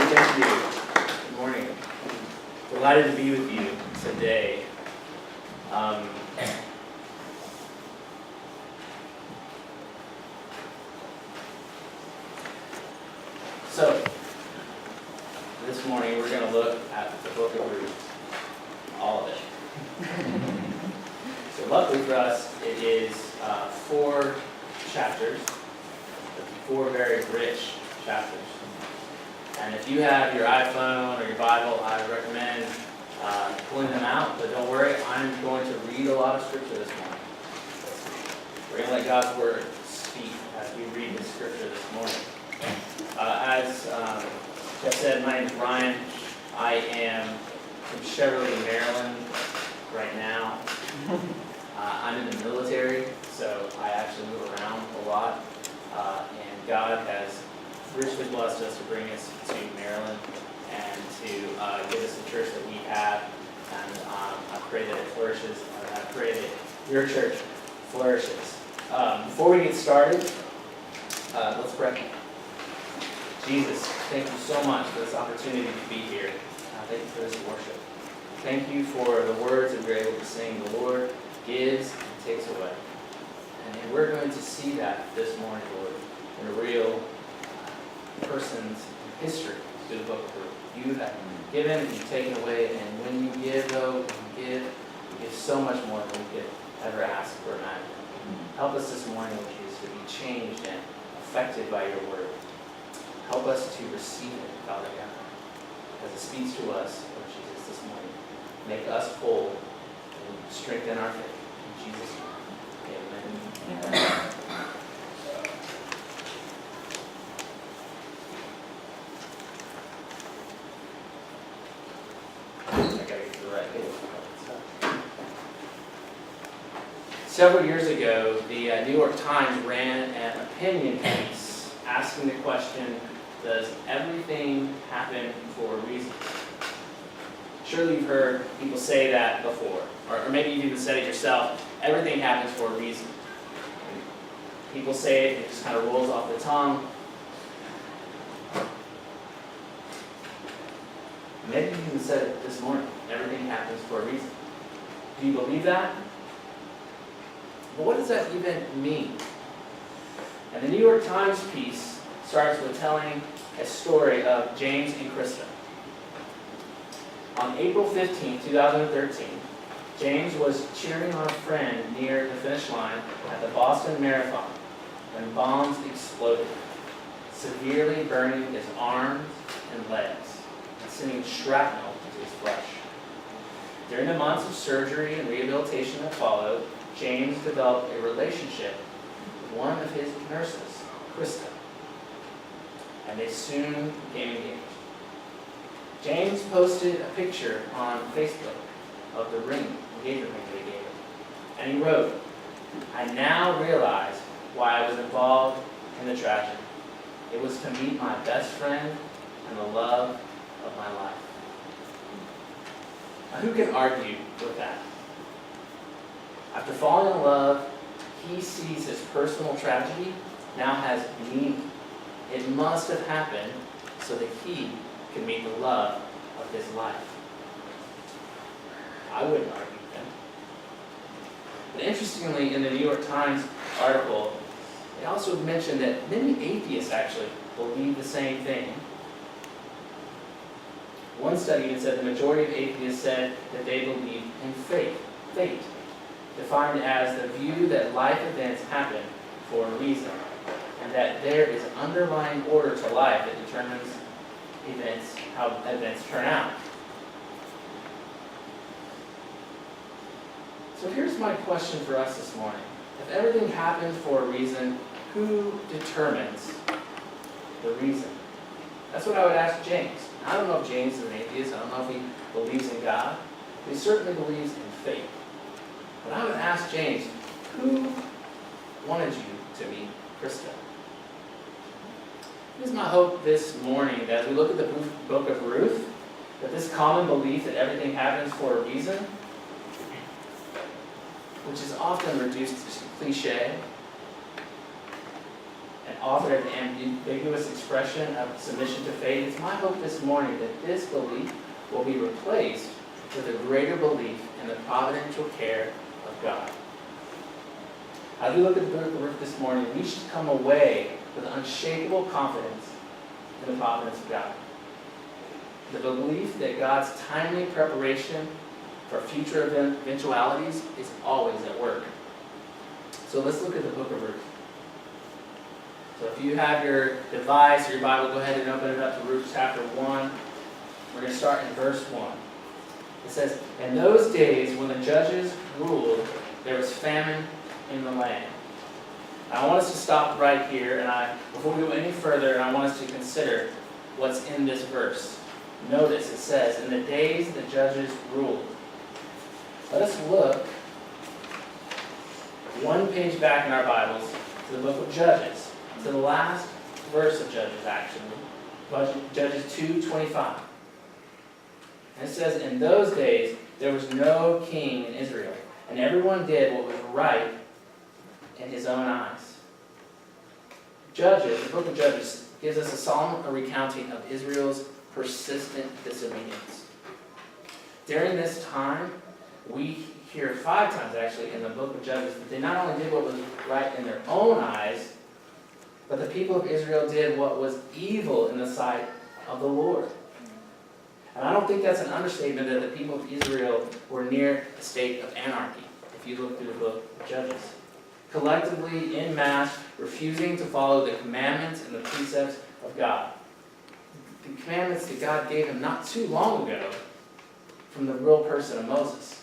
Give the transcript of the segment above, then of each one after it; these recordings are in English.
thank you. Good morning. Delighted to be with you today. So, this morning we're going to look at the book of Ruth, all of it. So luckily for us, it is 4 chapters, 4 very rich chapters. And if you have your iPhone or your Bible, I would recommend pulling them out. But don't worry, I'm going to read a lot of scripture this morning. We're going to let God's word speak as we read the scripture this morning. As Jeff said, my name is Ryan. I am from Cheverly, Maryland right now. I'm in the military, so I actually move around a lot. And God has richly blessed us to bring us to Maryland and to give us the church that we have. And I pray that it flourishes. I pray that your church flourishes. Before we get started, let's pray. Jesus, thank you so much for this opportunity to be here. Thank you for this worship. Thank you for the words that we're able to sing. The Lord gives and takes away. And we're going to see that this morning, Lord, in a real person's history through the book of Ruth. You have given and you've taken away, and when you give, though, you give so much more than we could ever ask or imagine. Help us this morning, Lord Jesus, to be changed and affected by your word. Help us to receive it, Father God, as it speaks to us, Lord Jesus, this morning. Make us whole and strengthen our faith. In Jesus' name, amen. Amen. Several years ago, the New York Times ran an opinion piece asking the question, does everything happen for a reason? Surely you've heard people say that before, or maybe you've even said it yourself, everything happens for a reason. People say it just kind of rolls off the tongue. Maybe you even said it this morning, everything happens for a reason. Do you believe that? But what does that even mean? And the New York Times piece starts with telling a story of James and Krista. On April 15, 2013, James was cheering on a friend near the finish line at the Boston Marathon when bombs exploded, severely burning his arms and legs and sending shrapnel into his flesh. During the months of surgery and rehabilitation that followed, James developed a relationship with one of his nurses, Krista, and they soon became engaged. James posted a picture on Facebook of the engagement ring that he gave him, and he wrote, "I now realize why I was involved in the tragedy. It was to meet my best friend and the love of my life." Now, who can argue with that? After falling in love, he sees his personal tragedy now has meaning. It must have happened so that he could meet the love of his life. I wouldn't argue with him. But interestingly, in the New York Times article, they also mentioned that many atheists actually believe the same thing. One study even said the majority of atheists said that they believe in fate, defined as the view that life events happen for a reason, and that there is an underlying order to life that determines how events turn out. So here's my question for us this morning. If everything happens for a reason, who determines the reason? That's what I would ask James. I don't know if James is an atheist. I don't know if he believes in God. But he certainly believes in faith. But I would ask James, who wanted you to meet Krista? It is my hope this morning that as we look at the book of Ruth, that this common belief that everything happens for a reason, which is often reduced to cliche, and offered an ambiguous expression of submission to faith. It's my hope this morning that this belief will be replaced with a greater belief in the providential care of God. As we look at the book of Ruth this morning, we should come away with unshakable confidence in the providence of God. The belief that God's timely preparation for future eventualities is always at work. So let's look at the book of Ruth. So if you have your device or your Bible, go ahead and open it up to Ruth chapter 1. We're going to start in verse 1. It says, "In those days when the judges ruled, there was famine in the land." Now, I want us to stop right here, and before we go any further, I want us to consider what's in this verse. Notice it says, "In the days the judges ruled." Let us look one page back in our Bibles to the book of Judges, to the last verse of Judges, actually, Judges 2:25. And it says, "In those days there was no king in Israel, and everyone did what was right in his own eyes." Judges, the book of Judges, gives us a solemn recounting of Israel's persistent disobedience. During this time, we hear 5 times actually in the book of Judges that they not only did what was right in their own eyes, but the people of Israel did what was evil in the sight of the Lord. And I don't think that's an understatement that the people of Israel were near a state of anarchy, if you look through the book of Judges. Collectively, en masse, refusing to follow the commandments and the precepts of God. The commandments that God gave him not too long ago from the real person of Moses.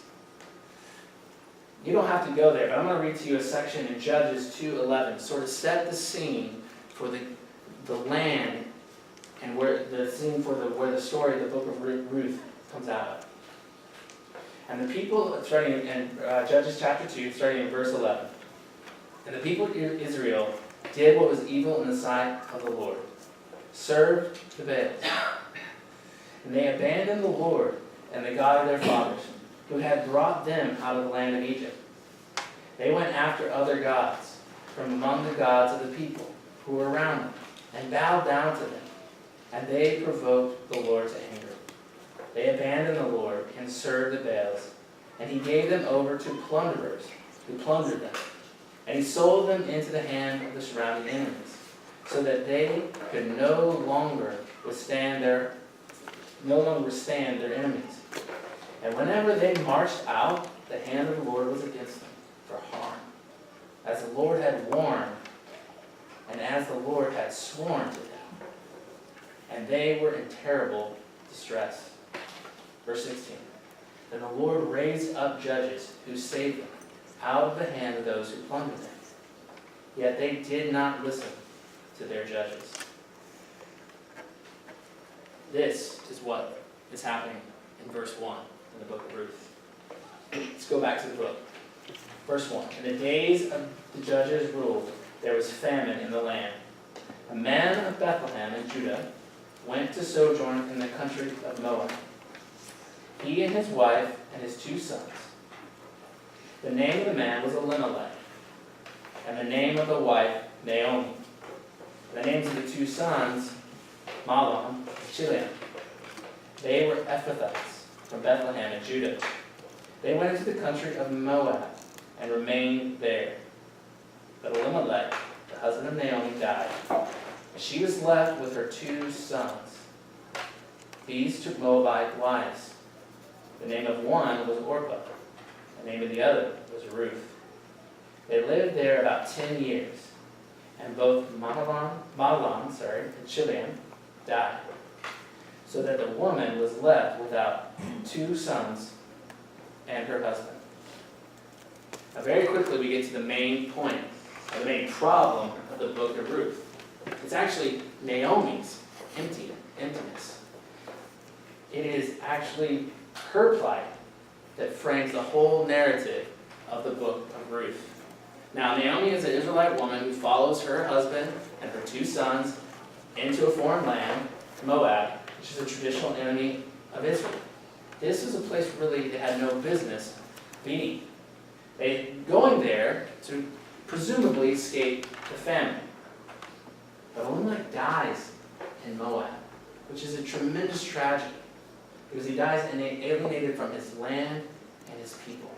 You don't have to go there, but I'm going to read to you a section in Judges 2:11, sort of set the scene for the land and where the story of the book of Ruth comes out of. And the people, starting in Judges chapter 2, starting in verse 11. "And the people of Israel did what was evil in the sight of the Lord, served the Baals. And they abandoned the Lord and the God of their fathers, who had brought them out of the land of Egypt. They went after other gods from among the gods of the people who were around them, and bowed down to them. And they provoked the Lord to anger. They abandoned the Lord and served the Baals. And he gave them over to plunderers, who plundered them. And he sold them into the hand of the surrounding enemies, so that they could no longer withstand their enemies. And whenever they marched out, the hand of the Lord was against them for harm, as the Lord had warned, and as the Lord had sworn to them. And they were in terrible distress." Verse 16. "Then the Lord raised up judges who saved them out of the hand of those who plundered them. Yet they did not listen to their judges." This is what is happening in verse 1 in the book of Ruth. Let's go back to the book. Verse 1. "In the days of the judges ruled, there was famine in the land. A man of Bethlehem in Judah went to sojourn in the country of Moab, he and his wife and his 2 sons. The name of the man was Elimelech, and the name of the wife Naomi. The names of the 2 sons, Mahlon and Chilion. They were Ephrathites from Bethlehem in Judah. They went into the country of Moab and remained there. But Elimelech, the husband of Naomi, died, and she was left with her 2 sons. These took Moabite wives. The name of one was Orpah. The name of the other was Ruth. They lived there about 10 years, and both Mahlon and Chilion died, so that the woman was left without 2 sons and her husband." Now, very quickly we get to the main point, or the main problem of the book of Ruth. It's actually Naomi's emptiness. It is actually her plight that frames the whole narrative of the book of Ruth. Now, Naomi is an Israelite woman who follows her husband and her 2 sons into a foreign land, Moab, which is a traditional enemy of Israel. This is a place really they had no business being. They going there to presumably escape the famine. But Elimelech dies in Moab, which is a tremendous tragedy, because he dies alienated from his land and his people.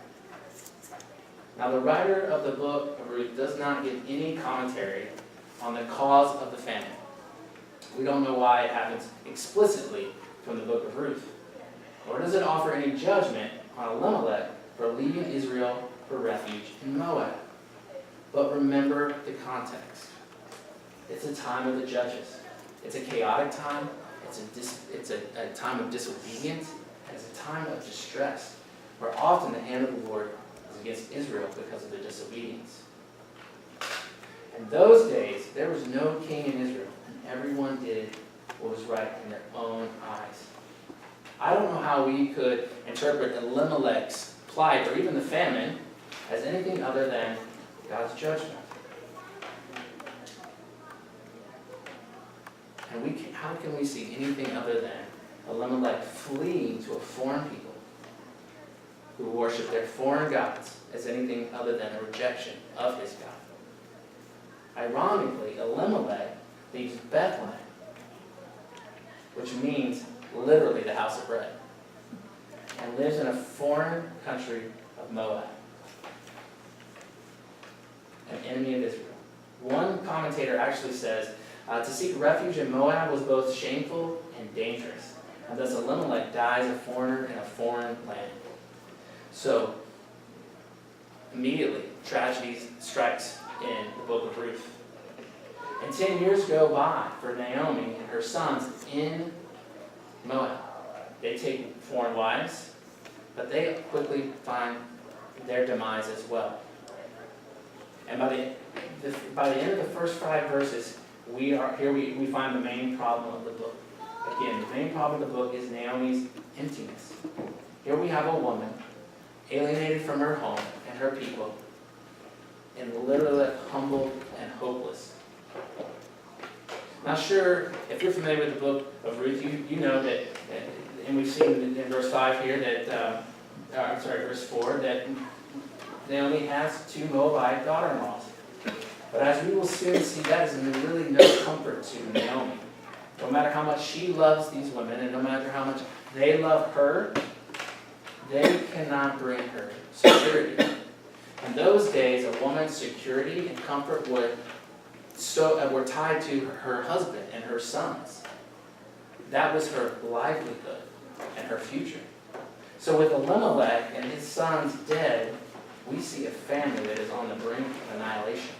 Now, the writer of the book of Ruth does not give any commentary on the cause of the famine. We don't know why it happens explicitly from the book of Ruth. Nor does it offer any judgment on Elimelech for leaving Israel for refuge in Moab. But remember the context. It's a time of the judges. It's a chaotic time. It's a time of disobedience. And it's a time of distress, where often the hand of the Lord is against Israel because of the disobedience. In those days, there was no king in Israel, and everyone did what was right in their own eyes. I don't know how we could interpret Elimelech's plight, or even the famine, as anything other than God's judgment. And how can we see anything other than Elimelech fleeing to a foreign people who worship their foreign gods as anything other than a rejection of his God? Ironically, Elimelech leaves Bethlehem, which means literally the house of bread, and lives in a foreign country of Moab, an enemy of Israel. One commentator actually says, to seek refuge in Moab was both shameful and dangerous, and thus Elimelech dies a foreigner in a foreign land. So, immediately, tragedy strikes in the book of Ruth. And 10 years go by for Naomi and her sons in Moab. They take foreign wives, but they quickly find their demise as well. And by the end of the first 5 verses, we find the main problem of the book. Again, the main problem of the book is Naomi's emptiness. Here we have a woman alienated from her home and her people, and literally humbled and hopeless. Now, sure, if you're familiar with the book of Ruth, you know that, and we've seen in verse 5 here that, verse 4, that Naomi has 2 Moabite daughter-in-laws. But as we will soon see, that is really no comfort to Naomi. No matter how much she loves these women, and no matter how much they love her, they cannot bring her security. In those days, a woman's security and comfort were tied to her husband and her sons. That was her livelihood and her future. So with Elimelech and his sons dead, we see a family that is on the brink of annihilation.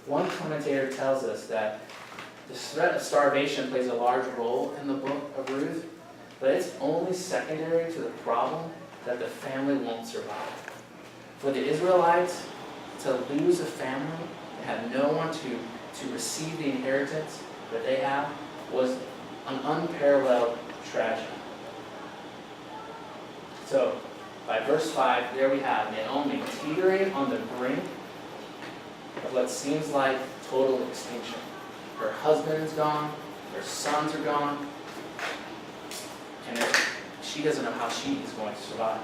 One commentator tells us that the threat of starvation plays a large role in the book of Ruth, but it's only secondary to the problem that the family won't survive. For the Israelites to lose a family and have no one to receive the inheritance that they have was an unparalleled tragedy. So, by verse 5, there we have Naomi teetering on the brink of what seems like total extinction. Her husband is gone, her sons are gone, and she doesn't know how she is going to survive.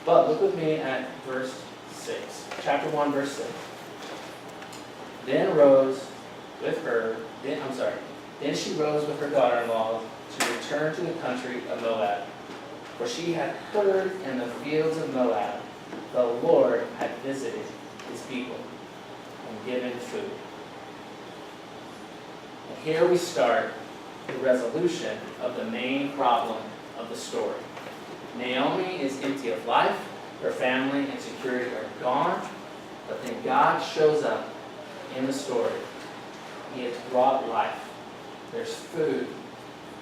But look with me at verse 6, chapter 1, verse 6. Then she rose with her daughter-in-law to return to the country of Moab. For she had heard in the fields of Moab the Lord had visited his people and given food. And here we start the resolution of the main problem of the story. Naomi is empty of life, her family and security are gone, but then God shows up in the story. He has brought life. There's food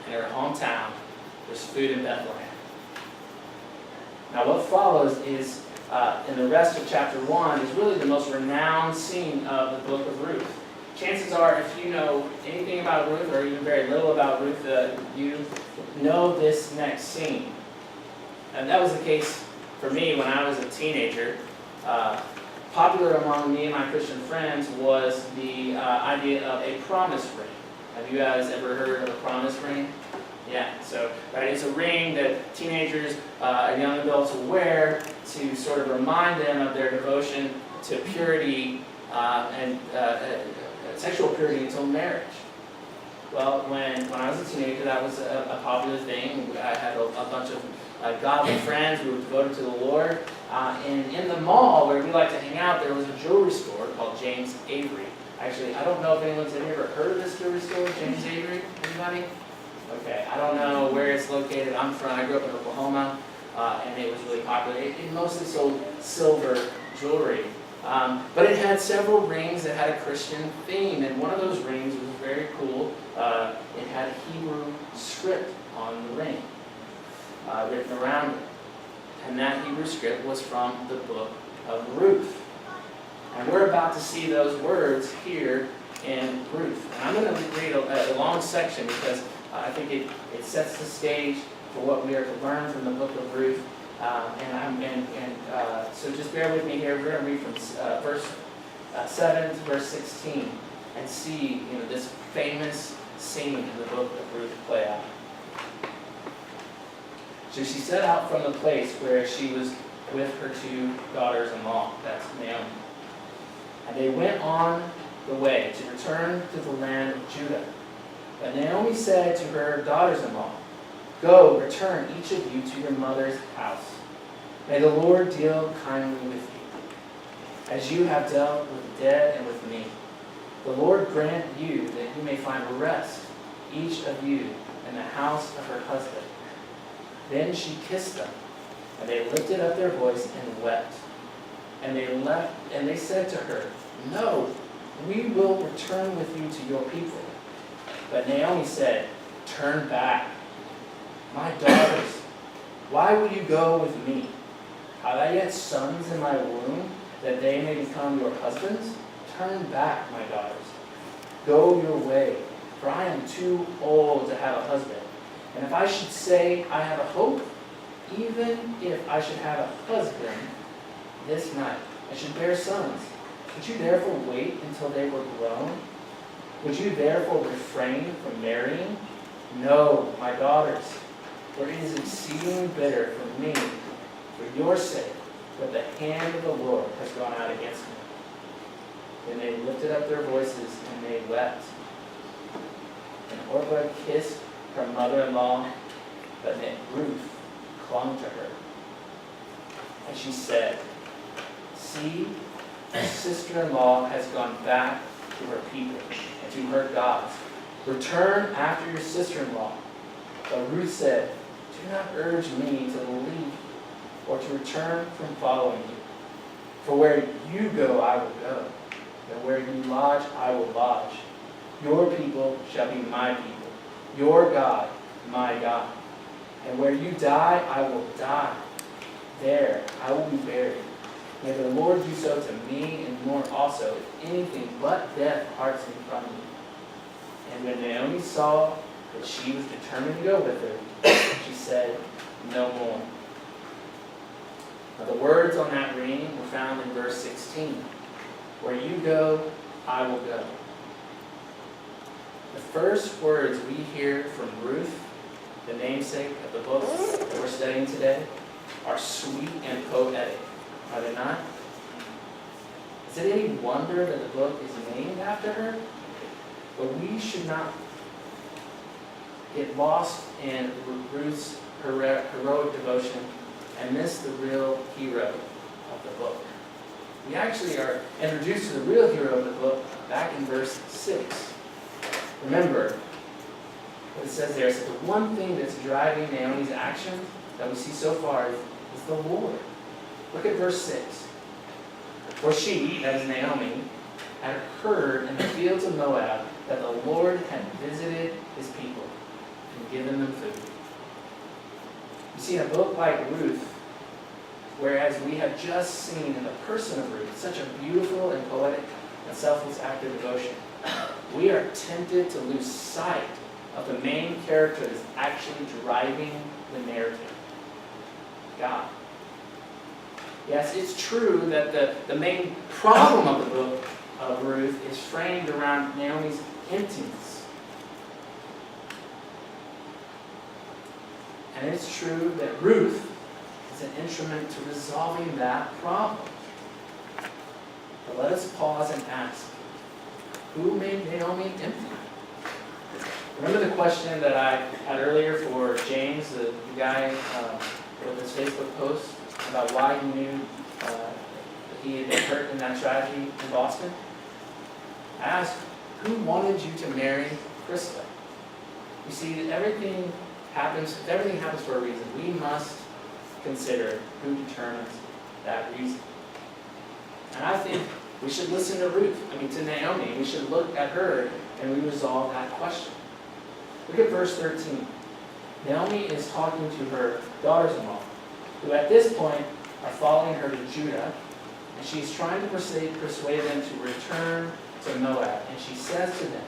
in her hometown. There's food in Bethlehem. Now what follows is, in the rest of chapter 1, is really the most renowned scene of the book of Ruth. Chances are, if you know anything about Ruth, or even very little about Ruth, you know this next scene. And that was the case for me when I was a teenager. Popular among me and my Christian friends was the idea of a promise ring. Have you guys ever heard of a promise ring? Yeah, so it's a ring that teenagers and young adults wear to sort of remind them of their devotion to purity and sexual purity until marriage. Well, when I was a teenager, that was a popular thing. I had a bunch of godly friends who were devoted to the Lord. And in the mall where we like to hang out, there was a jewelry store called James Avery. Actually, I don't know if anyone's ever heard of this jewelry store, James Avery. Anybody? Okay, I don't know where it's located. I grew up in Oklahoma, and it was really popular. It mostly sold silver jewelry. But it had several rings that had a Christian theme, and one of those rings was very cool. It had a Hebrew script on the ring, written around it. And that Hebrew script was from the book of Ruth. And we're about to see those words here in Ruth. And I'm going to read a long section because I think it sets the stage for what we are to learn from the book of Ruth. So just bear with me here. We're going to read from verse 7 to verse 16 and see this famous scene in the book of Ruth play out. So she set out from the place where she was with her 2 daughters-in-law, that's Naomi. And they went on the way to return to the land of Judah. But Naomi said to her daughters-in-law, "Go, return each of you to your mother's house. May the Lord deal kindly with you, as you have dealt with the dead and with me. The Lord grant you that you may find rest, each of you, in the house of her husband." Then she kissed them, and they lifted up their voice and wept. And they said to her, "No, we will return with you to your people." But Naomi said, "Turn back. My daughters, why will you go with me? Have I yet sons in my womb, that they may become your husbands? Turn back, my daughters. Go your way, for I am too old to have a husband. And if I should say I have a hope, even if I should have a husband this night, I should bear sons. Would you therefore wait until they were grown? Would you therefore refrain from marrying? No, my daughters, for it is exceeding bitter for me, for your sake, that the hand of the Lord has gone out against me." Then they lifted up their voices and they wept. And Orpah kissed her mother-in-law, but Ruth clung to her. And she said, "See, your sister-in-law has gone back to her people and to her gods. Return after your sister-in-law." But Ruth said, "Do not urge me to leave or to return from following you. For where you go, I will go, and where you lodge, I will lodge. Your people shall be my people, your God, my God. And where you die, I will die. There I will be buried. May the Lord do so to me and more also, if anything but death parts me from you." And when Naomi saw that she was determined to go with her, she said no more. Now the words on that ring were found in verse 16. Where you go, I will go. The first words we hear from Ruth, the namesake of the book that we're studying today, are sweet and poetic, are they not? Is it any wonder that the book is named after her? But we should not get lost in Ruth's heroic devotion and miss the real hero of the book. We actually are introduced to the real hero of the book back in verse 6. Remember what it says there. It says the one thing that's driving Naomi's actions that we see so far is the Lord. Look at verse 6. For she, that is Naomi, had heard in the fields of Moab that the Lord had visited his people and given them food. You see, in a book like Ruth, whereas we have just seen in the person of Ruth such a beautiful and poetic and selfless act of devotion, we are tempted to lose sight of the main character that's actually driving the narrative, God. Yes, it's true that the main problem of the book of Ruth is framed around Naomi's emptiness. And it's true that Ruth is an instrument to resolving that problem. But let us pause and ask, who made Naomi empty? Remember the question that I had earlier for James, the guy with his Facebook post about why he knew he had been hurt in that tragedy in Boston? I asked, who wanted you to marry Krista? You see, everything happens for a reason. We must consider who determines that reason. And I think we should listen to Naomi. We should look at her and we resolve that question. Look at verse 13. Naomi is talking to her daughters-in-law, who at this point are following her to Judah, and she's trying to persuade them to return to Moab. And she says to them,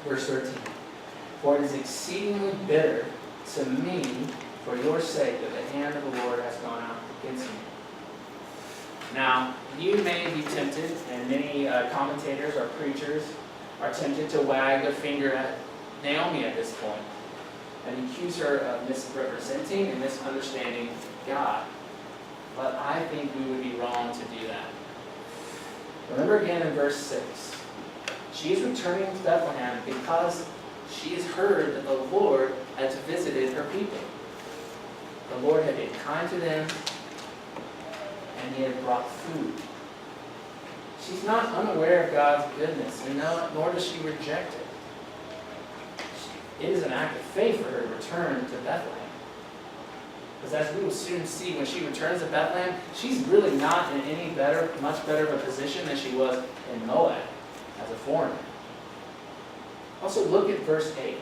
verse 13, "For it is exceedingly bitter to me for your sake that the hand of the Lord has gone out against me." Now, you may be tempted, and many commentators or preachers are tempted to wag their finger at Naomi at this point and accuse her of misrepresenting and misunderstanding God. But I think we would be wrong to do that. Remember again in verse 6, she is returning to Bethlehem because she has heard that the Lord has visited her people. The Lord had been kind to them, and He had brought food. She's not unaware of God's goodness, and nor does she reject it. It is an act of faith for her to return to Bethlehem. Because as we will soon see, when she returns to Bethlehem, she's really not in much better of a position than she was in Moab as a foreigner. Also look at verse 8.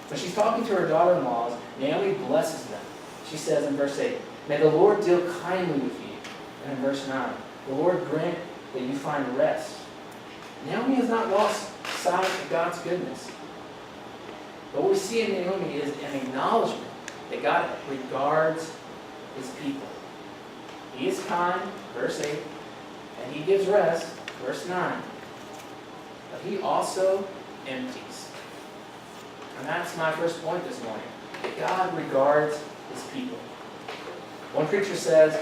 When she's talking to her daughter-in-laws, Naomi blesses them. She says in verse 8, "May the Lord deal kindly with you." And in verse 9, "The Lord grant that you find rest." Naomi has not lost sight of God's goodness. But what we see in Naomi is an acknowledgement that God regards His people. He is kind, verse 8, and He gives rest, verse 9. But He also empties. And that's my first point this morning. That God regards His people. One preacher says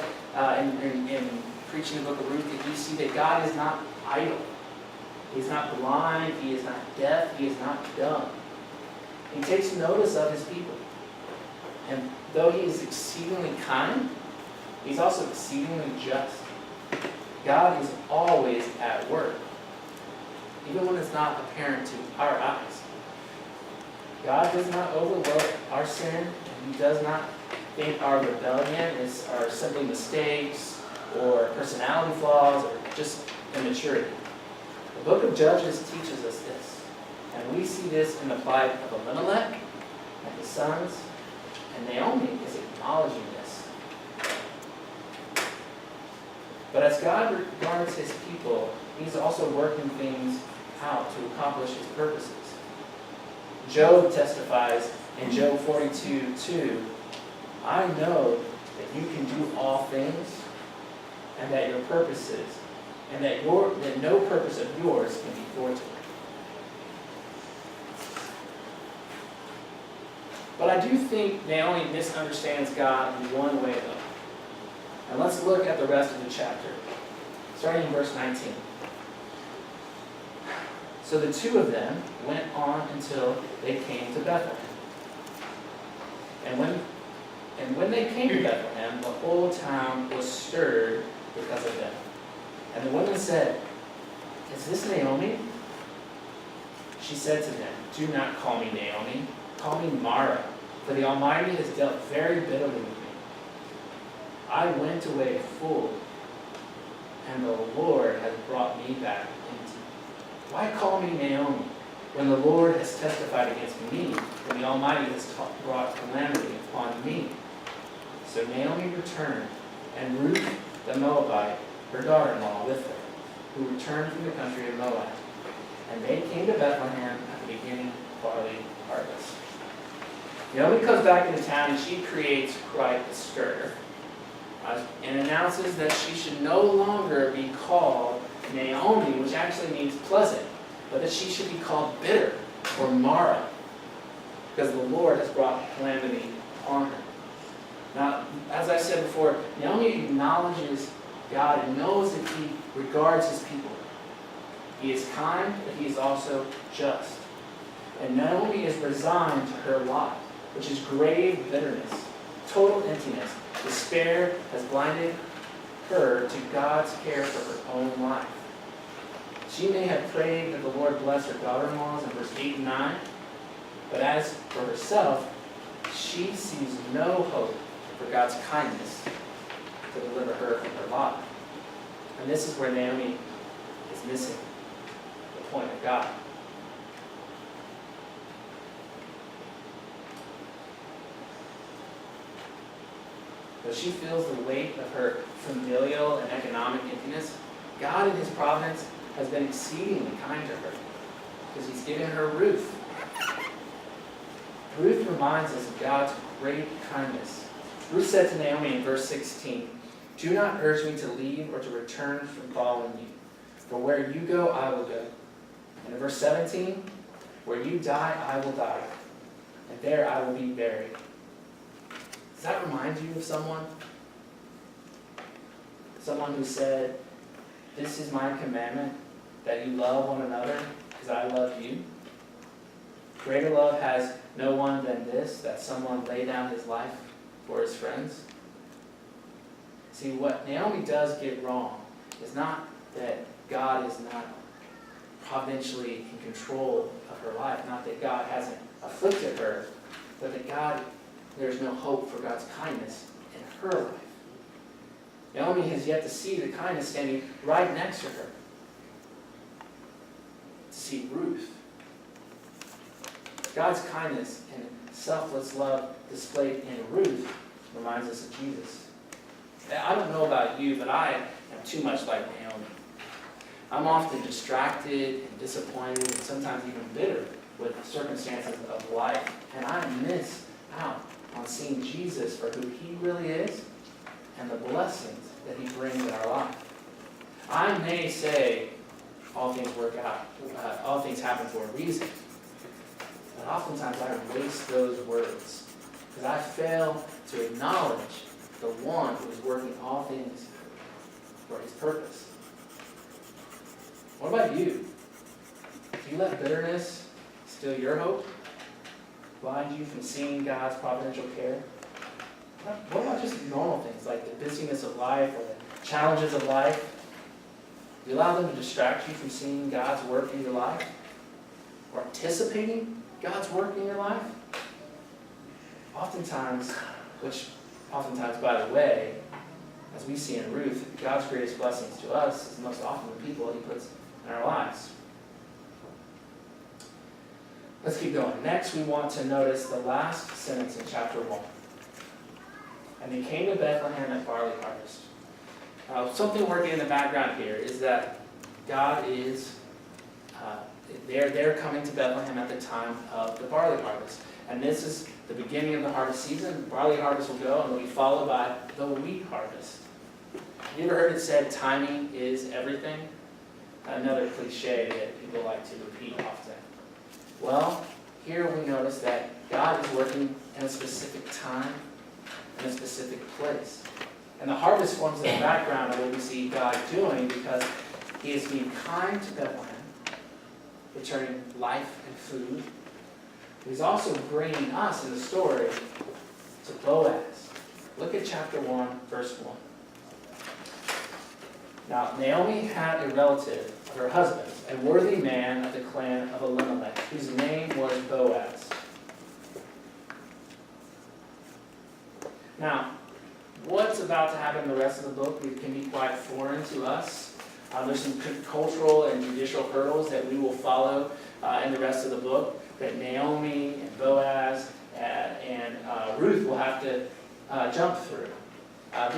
in preaching the book of Ruth that you see that God is not idle. He's not blind. He is not deaf. He is not dumb. He takes notice of His people. And though He is exceedingly kind, He's also exceedingly just. God is always at work, even when it's not apparent to our eyes. God does not overlook our sin, and He does not think our rebellion are simply mistakes or personality flaws or just immaturity. The book of Judges teaches us this. And we see this in the plight of Elimelech and his sons, and Naomi is acknowledging this. But as God regards His people, He's also working things out to accomplish His purposes. Job testifies in Job 42:2, "I know that you can do all things, and that your purposes, and that no purpose of yours can be thwarted." But I do think Naomi misunderstands God in one way, though. And let's look at the rest of the chapter, starting in verse 19. "So the two of them went on until they came to Bethlehem. And when they came to Bethlehem, the whole town was stirred because of them. And the women said, 'Is this Naomi?' She said to them, 'Do not call me Naomi. Call me Mara, for the Almighty has dealt very bitterly with me. I went away full, and the Lord has brought me back empty. Why call me Naomi, when the Lord has testified against me, and the Almighty has brought calamity upon me?' So Naomi returned, and Ruth the Moabite, her daughter-in-law, with her, who returned from the country of Moab. And they came to Bethlehem at the beginning of barley harvest." Naomi comes back into town and she creates quite a stir and announces that she should no longer be called Naomi, which actually means pleasant, but that she should be called bitter or Mara, because the Lord has brought calamity upon her. Now, as I said before, Naomi acknowledges God and knows that He regards His people. He is kind, but he is also just. And Naomi is resigned to her lot, which is grave bitterness, total emptiness. Despair has blinded her to God's care for her own life. She may have prayed that the Lord bless her daughter-in-laws in verse 8 and 9, but as for herself, she sees no hope for God's kindness to deliver her from her lot. And this is where Naomi is missing the point of God. Though she feels the weight of her familial and economic emptiness, God in his providence has been exceedingly kind to her because he's given her Ruth. Ruth reminds us of God's great kindness. Ruth said to Naomi in verse 16, "Do not urge me to leave or to return from following you. For where you go, I will go." And in verse 17, "Where you die, I will die, and there I will be buried." Does that remind you of someone? Someone who said, "This is my commandment, that you love one another as I love you." Greater love has no one than this, that someone lay down his life for his friends. See, what Naomi does get wrong is not that God is not providentially in control of her life, not that God hasn't afflicted her, but that there's no hope for God's kindness in her life. Naomi has yet to see the kindness standing right next to her. To see Ruth. God's kindness and selfless love displayed in Ruth reminds us of Jesus. I don't know about you, but I am too much like Naomi. I'm often distracted and disappointed and sometimes even bitter with circumstances of life. And I miss out on seeing Jesus for who he really is and the blessings that he brings in our life. I may say all things work out, all things happen for a reason. But oftentimes I waste those words because I fail to acknowledge the one who is working all things for his purpose. What about you? Do you let bitterness steal your hope? Blind you from seeing God's providential care? What about just normal things like the busyness of life or the challenges of life? Do you allow them to distract you from seeing God's work in your life? Or anticipating God's work in your life? Oftentimes, by the way, as we see in Ruth, God's greatest blessings to us is most often the people that he puts in our lives. Let's keep going. Next, we want to notice the last sentence in chapter 1. "And they came to Bethlehem at barley harvest." Something working in the background here is that God is, they're coming to Bethlehem at the time of the barley harvest. And this is the beginning of the harvest season. The barley harvest will go and will be followed by the wheat harvest. You ever heard it said, timing is everything? Another cliche that people like to repeat often. Well, here we notice that God is working in a specific time, in a specific place. And the harvest forms in the background of what we see God doing because he is being kind to Bethlehem, returning life and food. He's also bringing us in the story to Boaz. Look at chapter 1, verse 1. "Now Naomi had a relative of her husband's, a worthy man of the clan of Elimelech, whose name was Boaz." Now, what's about to happen in the rest of the book can be quite foreign to us. There's some cultural and judicial hurdles that we will follow in the rest of the book that Naomi and Boaz and Ruth will have to jump through.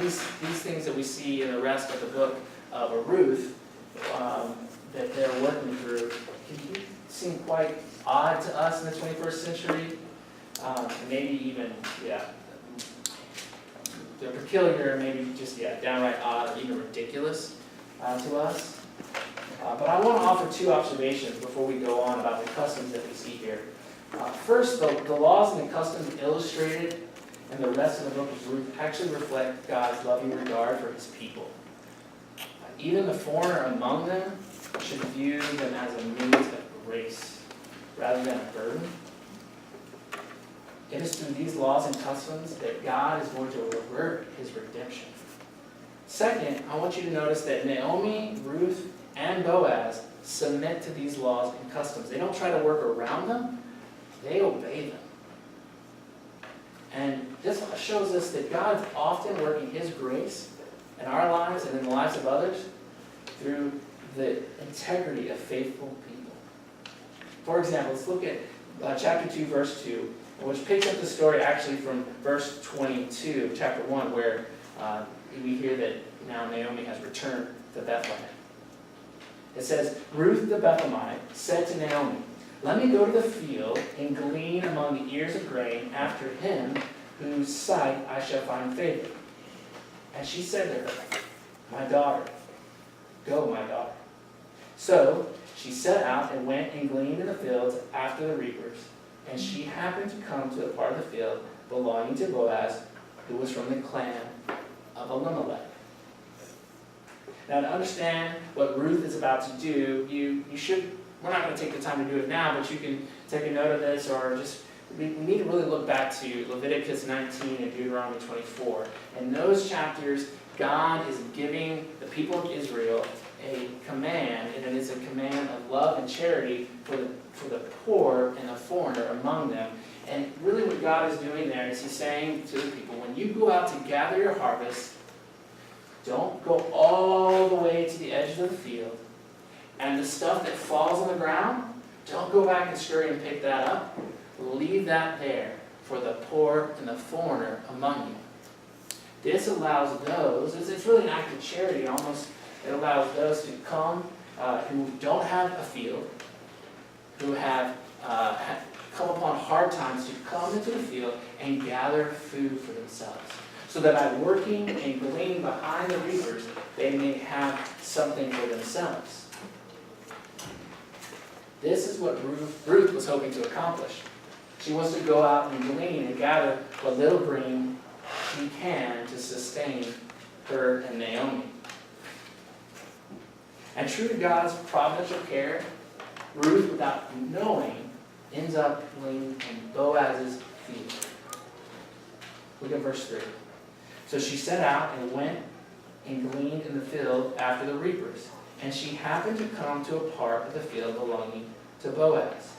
These things that we see in the rest of the book of Ruth that they're working through can seem quite odd to us in the 21st century. Maybe even, they're peculiar, maybe just, downright odd or even ridiculous to us. But I want to offer two observations before we go on about the customs that we see here. First, the laws and the customs illustrated in the rest of the book of Ruth actually reflect God's loving regard for his people. Even the foreigner among them should view them as a means of grace rather than a burden. It is through these laws and customs that God is going to revert his redemption. Second, I want you to notice that Naomi, Ruth, and Boaz submit to these laws and customs. They don't try to work around them, they obey them. And this shows us that God is often working his grace in our lives and in the lives of others through the integrity of faithful people. For example, let's look at chapter 2, verse 2, which picks up the story actually from verse 22, chapter 1, where we hear that now Naomi has returned to Bethlehem. It says, Ruth the Bethlehemite said to Naomi, "Let me go to the field and glean among the ears of grain after him whose sight I shall find favor." And she said to her, "My daughter, go, my daughter." So she set out and went and gleaned in the fields after the reapers. And she happened to come to a part of the field belonging to Boaz, who was from the clan of Elimelech. Now, to understand what Ruth is about to do, you should, we're not going to take the time to do it now, but you can take a note of this, or just, we need to really look back to Leviticus 19 and Deuteronomy 24. In those chapters, God is giving the people of Israel a command, and it is a command of love and charity for the poor and the foreigner among them. And really what God is doing there is he's saying to the people, when you go out to gather your harvest, don't go all the way to the edge of the field. And the stuff that falls on the ground, don't go back and scurry and pick that up. Leave that there for the poor and the foreigner among you. This allows those, it's really an act of charity almost. It allows those to come who don't have a field, who have come upon hard times, to come into the field and gather food for themselves. So that by working and gleaning behind the reapers, they may have something for themselves. This is what Ruth was hoping to accomplish. She wants to go out and glean and gather what little grain she can to sustain her and Naomi. And true to God's providential care, Ruth, without knowing, ends up gleaning in Boaz's field. Look at verse 3. So she set out and went and gleaned in the field after the reapers. And she happened to come to a part of the field belonging to Boaz,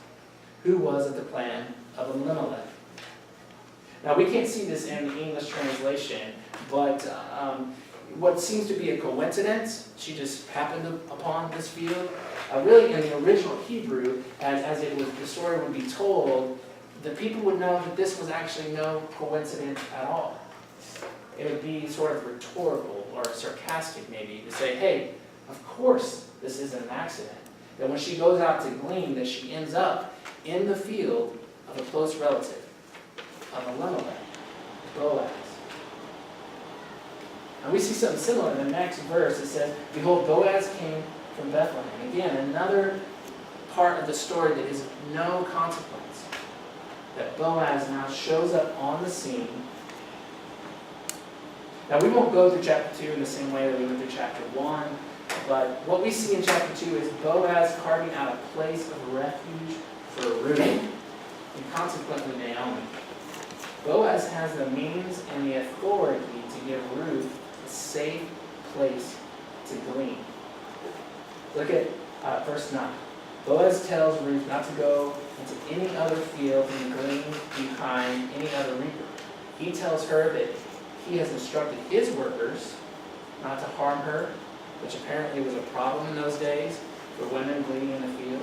who was of the clan of Elimelech. Now we can't see this in the English translation, but what seems to be a coincidence, she just happened upon this field. Really, in the original Hebrew, as it was, the story would be told, the people would know that this was actually no coincidence at all. It would be sort of rhetorical or sarcastic, maybe, to say, "Hey, of course this isn't an accident." That when she goes out to glean, that she ends up in the field of a close relative of Elimelech, Boaz. And we see something similar in the next verse. It says, "Behold, Boaz came from Bethlehem." Again, another part of the story that is of no consequence. That Boaz now shows up on the scene. Now, we won't go through chapter 2 in the same way that we went through chapter 1, but what we see in chapter 2 is Boaz carving out a place of refuge for Ruth, and consequently Naomi. Boaz has the means and the authority to give Ruth a safe place to glean. Look at verse 9. Boaz tells Ruth not to go into any other field and glean behind any other reaper. He tells her that he has instructed his workers not to harm her, which apparently was a problem in those days for women gleaning in the field,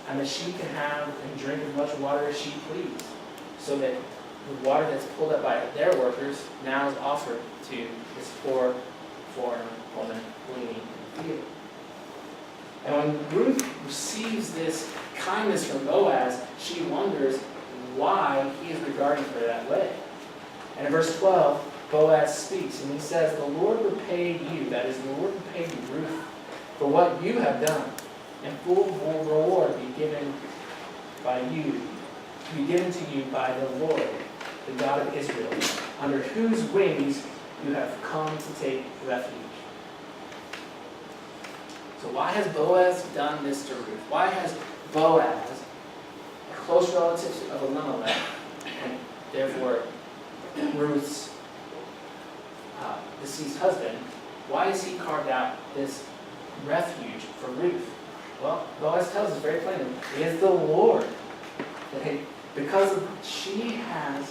and that she can have and drink as much water as she please, so that the water that's pulled up by their workers now is offered to this poor foreign woman gleaning in the field. And when Ruth receives this kindness from Boaz, she wonders why he is regarding her that way. And in verse 12, Boaz speaks, and he says, "The Lord repay you," that is, the Lord repay you, Ruth, "for what you have done, and full reward be given to you by the Lord, the God of Israel, under whose wings you have come to take refuge." So why has Boaz done this to Ruth? Why has Boaz, a close relative of Elimelech, and therefore Ruth's deceased husband, why has he carved out this refuge for Ruth? Well, Boaz tells us very plainly, it is the Lord. Because she has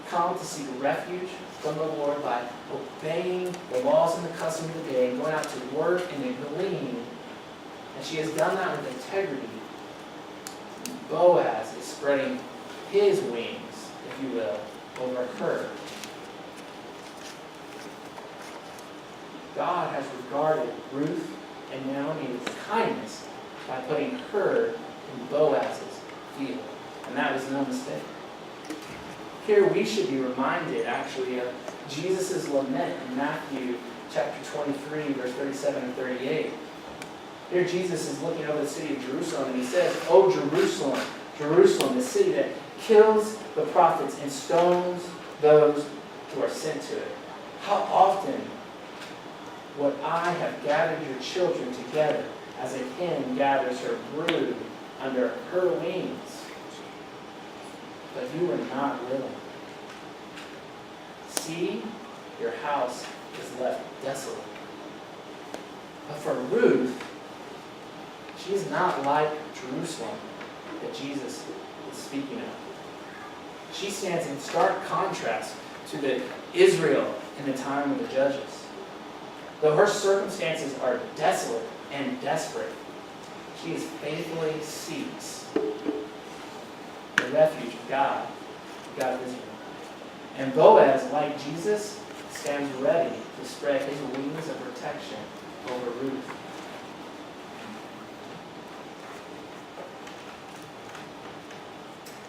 come to seek refuge from the Lord by obeying the laws and the customs of the day, and going out to work and to glean, and she has done that with integrity. Boaz is spreading his wings, if you will, over her. God has regarded Ruth and Naomi with kindness by putting her in Boaz's field. And that was no mistake. Here we should be reminded, actually, of Jesus' lament in Matthew chapter 23, verse 37 and 38. Here Jesus is looking over the city of Jerusalem, and he says, "O Jerusalem, Jerusalem, the city that kills the prophets and stones those who are sent to it. How often would I have gathered your children together as a hen gathers her brood under her wings? But you were not willing. See, your house is left desolate." But for Ruth, she is not like Jerusalem that Jesus is speaking of. She stands in stark contrast to the Israel in the time of the Judges. Though her circumstances are desolate and desperate, she faithfully seeks the refuge of God, God of Israel. And Boaz, like Jesus, stands ready to spread his wings of protection over Ruth.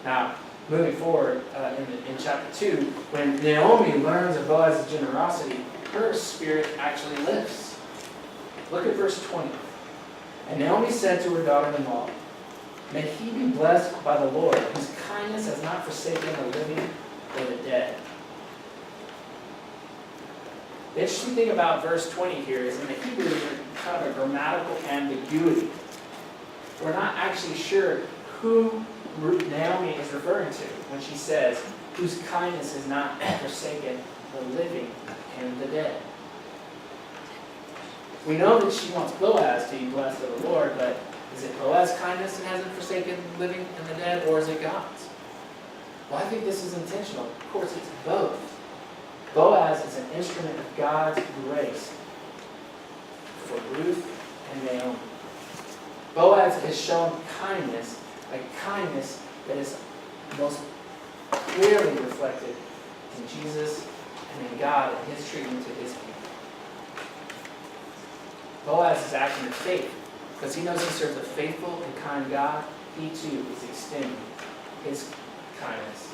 Now, moving forward in chapter 2, when Naomi learns of Boaz's generosity, her spirit actually lifts. Look at verse 20. "And Naomi said to her daughter-in-law, May he be blessed by the Lord, whose kindness has not forsaken the living or the dead." The interesting thing about verse 20 here is in the Hebrew there's kind of a grammatical ambiguity. We're not actually sure who Naomi is referring to when she says, "whose kindness has not forsaken the living and the dead." We know that she wants Boaz to be blessed of the Lord, but is it Boaz's kindness that hasn't forsaken the living and the dead, or is it God's? Well, I think this is intentional. Of course, it's both. Boaz is an instrument of God's grace for Ruth and Naomi. Boaz has shown kindness, a kindness that is most clearly reflected in Jesus and in God and his treatment to his people. Boaz is acting in faith because he knows he serves a faithful and kind God. He too is extending his kindness.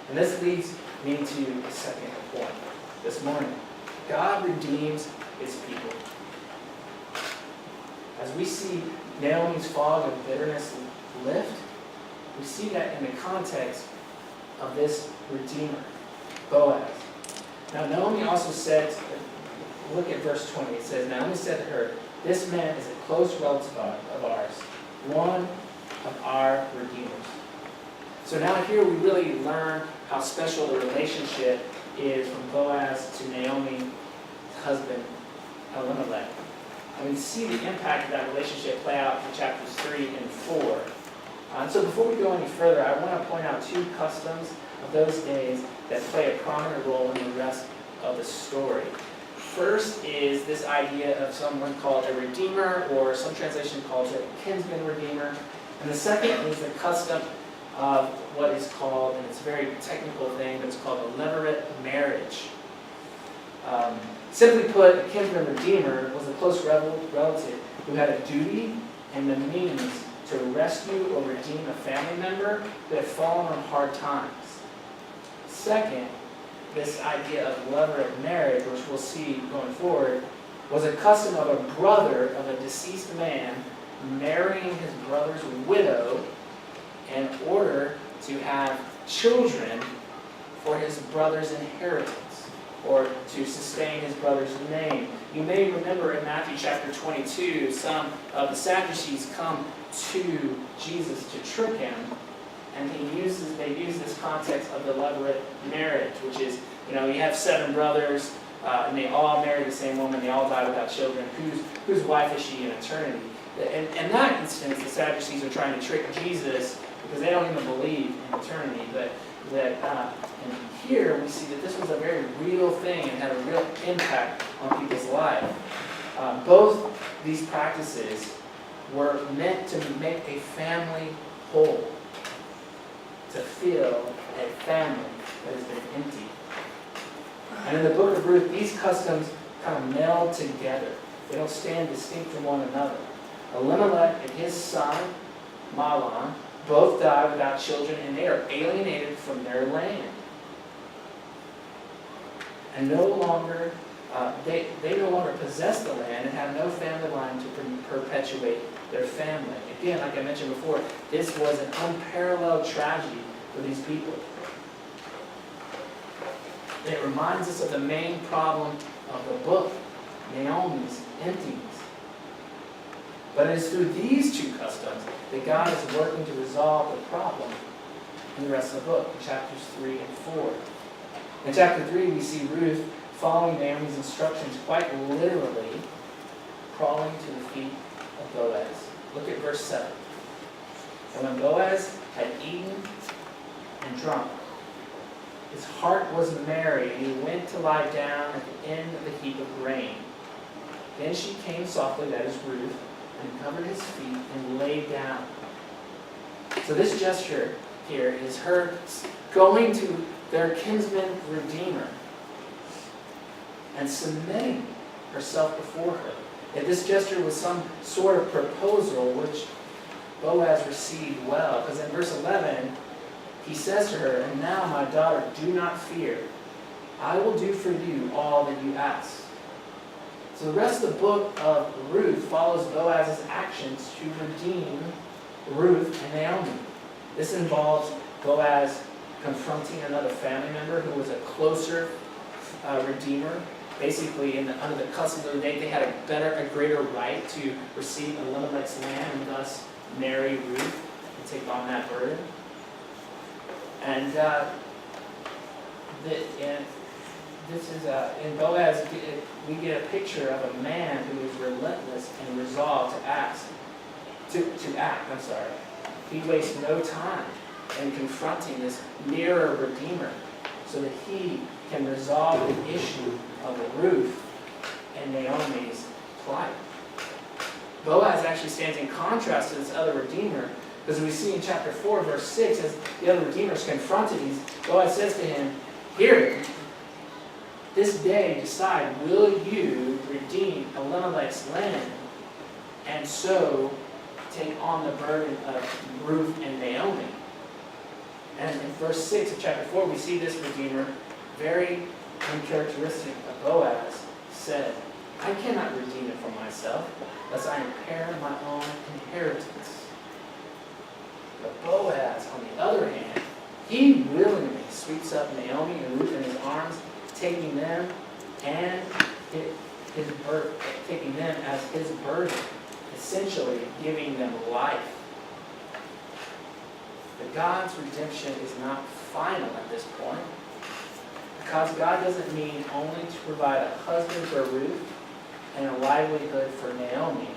And this leads me to the second point this morning. God redeems his people. As we see Naomi's fog of bitterness lift, we see that in the context of this Redeemer, Boaz. Now Naomi also said, look at verse 20, it says, Naomi said to her, "This man is a close relative of ours, one of our Redeemers." So now here we really learn how special the relationship is from Boaz to Naomi's husband, Elimelech. And we see the impact of that relationship play out in chapters 3 and 4. And so before we go any further, I want to point out two customs of those days that play a prominent role in the rest of the story. First is this idea of someone called a redeemer, or some translation calls it a kinsman redeemer. And the second is the custom of what is called, and it's a very technical thing, but it's called a levirate marriage. Simply put, a kinsman redeemer was a close relative who had a duty and the means to rescue or redeem a family member who had fallen on hard times. Second, this idea of levirate marriage, which we'll see going forward, was a custom of a brother of a deceased man marrying his brother's widow in order to have children for his brother's inheritance, or to sustain his brother's name. You may remember in Matthew chapter 22, some of the Sadducees come to Jesus to trip him, and they use this context of the levirate marriage, which is, you have 7 brothers, and they all marry the same woman, they all die without children. Whose wife is she in eternity? In that instance, the Sadducees are trying to trick Jesus because they don't even believe in eternity. But and here we see that this was a very real thing and had a real impact on people's life. Both these practices were meant to make a family whole, to fill a family that has been empty. And in the book of Ruth, these customs kind of meld together. They don't stand distinct from one another. Elimelech and his son, Mahlon, both die without children, and they are alienated from their land. And no longer, they no longer possess the land and have no family line to perpetuate their family. Again, like I mentioned before, this was an unparalleled tragedy for these people. It reminds us of the main problem of the book, Naomi's emptiness. But it is through these 2 customs that God is working to resolve the problem in the rest of the book, in chapters 3 and 4. In chapter 3, we see Ruth following Naomi's instructions, quite literally crawling to the feet of Boaz. Look at verse 7. And when Boaz had eaten and drunk, his heart was merry, and he went to lie down at the end of the heap of grain. Then she came softly, that is Ruth, and covered his feet and lay down. So this gesture here is her going to their kinsman redeemer and submitting herself before her. If this gesture was some sort of proposal, which Boaz received well, because in verse 11, he says to her, "And now, my daughter, do not fear. I will do for you all that you ask." So the rest of the book of Ruth follows Boaz's actions to redeem Ruth and Naomi. This involves Boaz confronting another family member who was a closer redeemer. Basically, under the customs of the day, they had a greater right to receive Elimelech's land and thus marry Ruth and take on that burden. And this is in Boaz, we get a picture of a man who is relentless and resolved to act. He wastes no time in confronting this nearer redeemer so that he can resolve the issue of Ruth and Naomi's plight. Boaz actually stands in contrast to this other redeemer, because we see in chapter 4, verse 6, as the other redeemer is confronted, Boaz says to him, "Here, this day decide, will you redeem Elimelech's land and so take on the burden of Ruth and Naomi?" And in verse 6 of chapter 4, we see this redeemer, very uncharacteristic of Boaz, said, "I cannot redeem it for myself, lest I impair my own inheritance." But Boaz, on the other hand, he willingly sweeps up Naomi and Ruth in his arms, taking them and taking them as his burden, essentially giving them life. But God's redemption is not final at this point, because God doesn't mean only to provide a husband for Ruth and a livelihood for Naomi,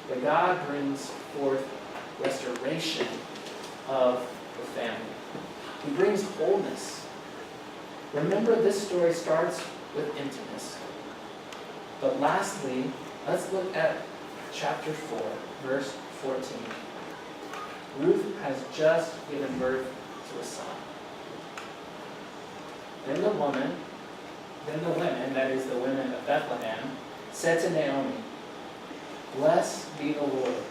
but God brings forth restoration of the family. He brings wholeness. Remember, this story starts with emptiness. But lastly, let's look at chapter 4, verse 14. Ruth has just given birth to a son. Then the women, that is the women of Bethlehem, said to Naomi, "Blessed be the Lord,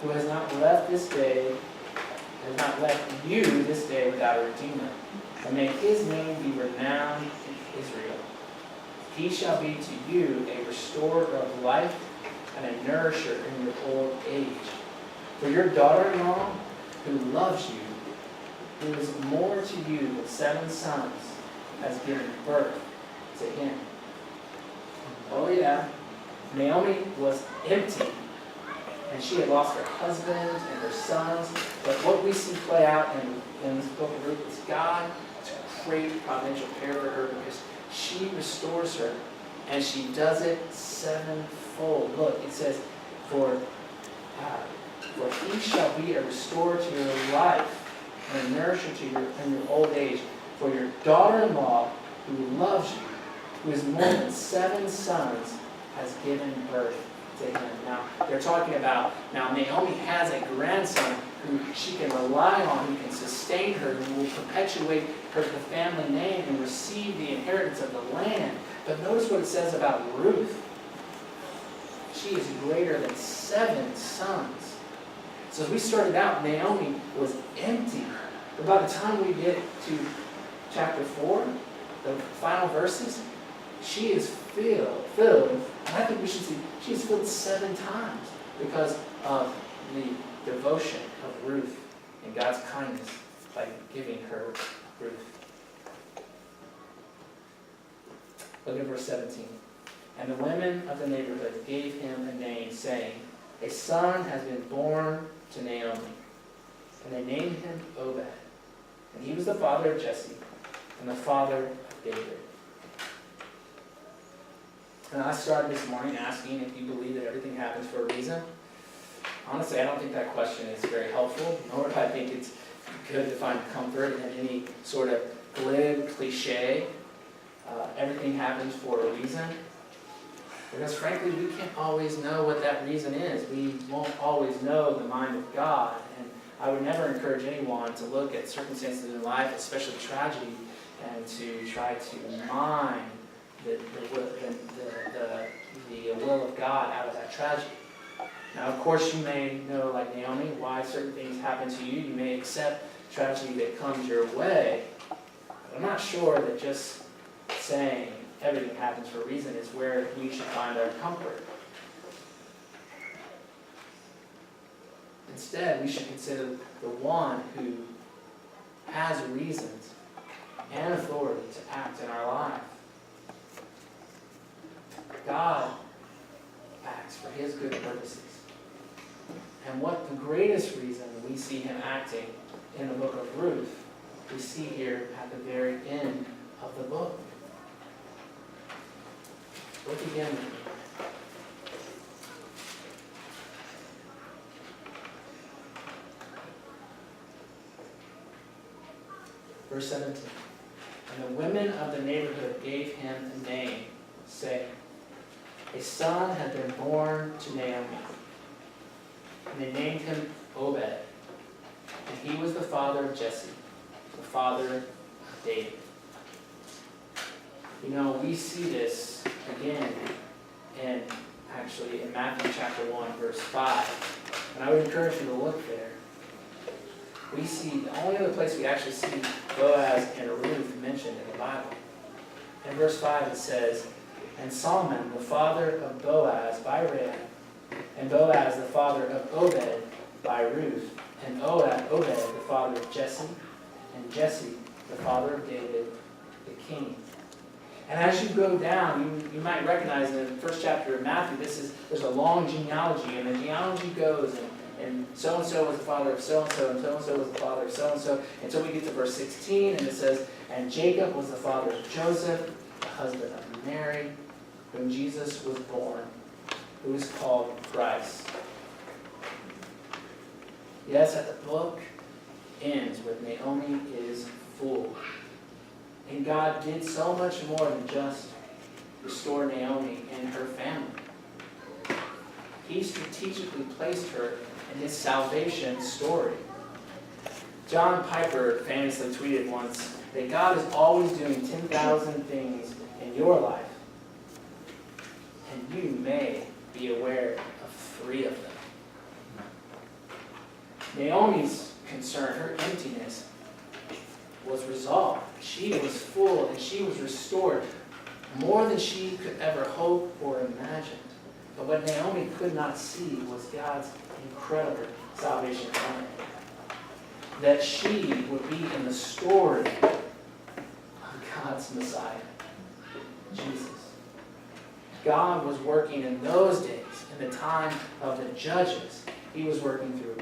who has not left you this day without a redeemer, and may his name be renowned in Israel. He shall be to you a restorer of life and a nourisher in your old age. For your daughter-in-law, who loves you, who is more to you than 7 sons, has given birth to him. Oh yeah, Naomi was empty, and she had lost her husband and her sons. But what we see play out in this book of Ruth is God has a great providential care for her because she restores her, and she does it sevenfold. Look, it says, for he shall be a restorer to your life and a nourisher to your in your old age. For your daughter-in-law, who loves you, who has more than 7 sons, has given birth to him. Now, they're talking about, now Naomi has a grandson who she can rely on, who can sustain her, who will perpetuate the family name and receive the inheritance of the land. But notice what it says about Ruth. She is greater than 7 sons. So as we started out, Naomi was empty. But by the time we get to chapter 4, the final verses, she is filled, and I think we should see, she is filled 7 times because of the devotion of Ruth and God's kindness by giving her Ruth. Look at verse 17. And the women of the neighborhood gave him a name, saying, a son has been born to Naomi. And they named him Obed. And he was the father of Jesse, and the father of David. And I started this morning asking if you believe that everything happens for a reason. Honestly, I don't think that question is very helpful, nor do I think it's good to find comfort in any sort of glib cliche. Everything happens for a reason. Because frankly, we can't always know what that reason is. We won't always know the mind of God. And I would never encourage anyone to look at circumstances in life, especially tragedy, and to try to mine the will of God out of that tragedy. Now, of course, you may know, like Naomi, why certain things happen to you. You may accept tragedy that comes your way. But I'm not sure that just saying everything happens for a reason is where we should find our comfort. Instead, we should consider the one who has reasons and authority to act in our life. God acts for his good purposes. And what the greatest reason we see him acting in the book of Ruth, we see here at the very end of the book. Look again with me. Verse 17. And the women of the neighborhood gave him a name, saying, a son had been born to Naomi. And they named him Obed. And he was the father of Jesse, the father of David. You know, we see this again in Matthew chapter 1, verse 5. And I would encourage you to look there. We see, the only other place we actually see Boaz and Ruth mentioned in the Bible. In verse 5 it says, and Solomon, the father of Boaz by Rahab, and Boaz, the father of Obed by Ruth, and Obed, the father of Jesse, and Jesse, the father of David, the king. And as you go down, you might recognize in the first chapter of Matthew, there's a long genealogy, and the genealogy goes, and so-and-so was the father of so-and-so, and so-and-so was the father of so-and-so, until we get to verse 16, and it says, and Jacob was the father of Joseph, the husband of Mary, whom Jesus was born, who is called Christ. Yes, that the book ends with Naomi is full. And God did so much more than just restore Naomi and her family. He strategically placed her in his salvation story. John Piper famously tweeted once that God is always doing 10,000 things in your life, and you may be aware of 3 of them. Naomi's concern, her emptiness, was resolved. She was full and she was restored more than she could ever hope or imagine. But what Naomi could not see was God's incredible salvation plan. That she would be in the story of God's Messiah. Jesus. God was working in those days, in the time of the judges. He was working through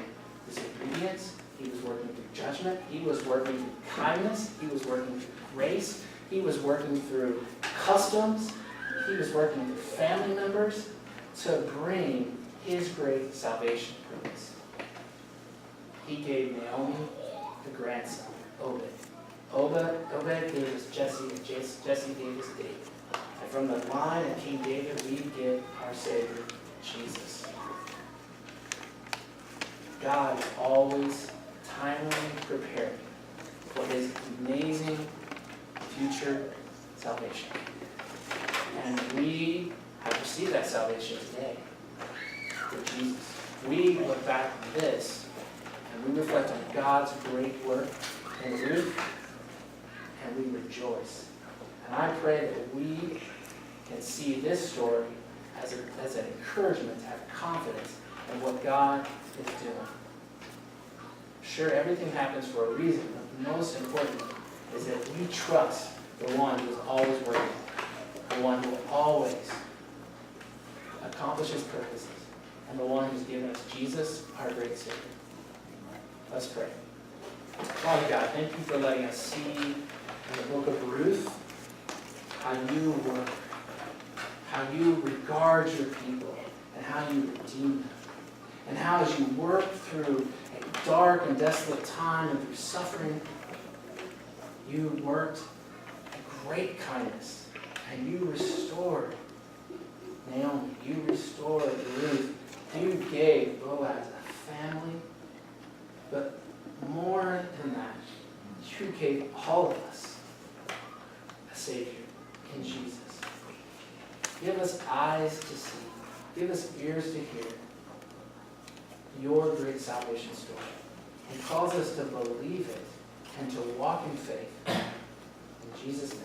disobedience. He was working through judgment. He was working through kindness. He was working through grace. He was working through customs. He was working through family members to bring his great salvation purpose. He gave Naomi a grandson, Obed. Obed gave us Jesse, and Jesse gave us David. And from the line of King David, we get our Savior, Jesus. God is always timely preparing for his amazing future salvation. And we have received that salvation today through Jesus. We look back on this and we reflect on God's great work in Ruth, and we rejoice. And I pray that we can see this story as an encouragement to have confidence in what God is doing. Sure, everything happens for a reason, but most importantly is that we trust the one who is always working, the one who will always accomplish his purposes, and the one who's given us Jesus, our great Savior. Let's pray. Father God, thank you for letting us see in the book of Ruth how you work, how you regard your people, and how you redeem them. And how as you work through a dark and desolate time and through suffering, you worked a great kindness, and you restored Naomi, you restored Ruth, you gave Boaz a family, but more than that, you gave all of us a Savior in Jesus. Give us eyes to see, give us ears to hear your great salvation story, and cause us to believe it and to walk in faith. In Jesus' name.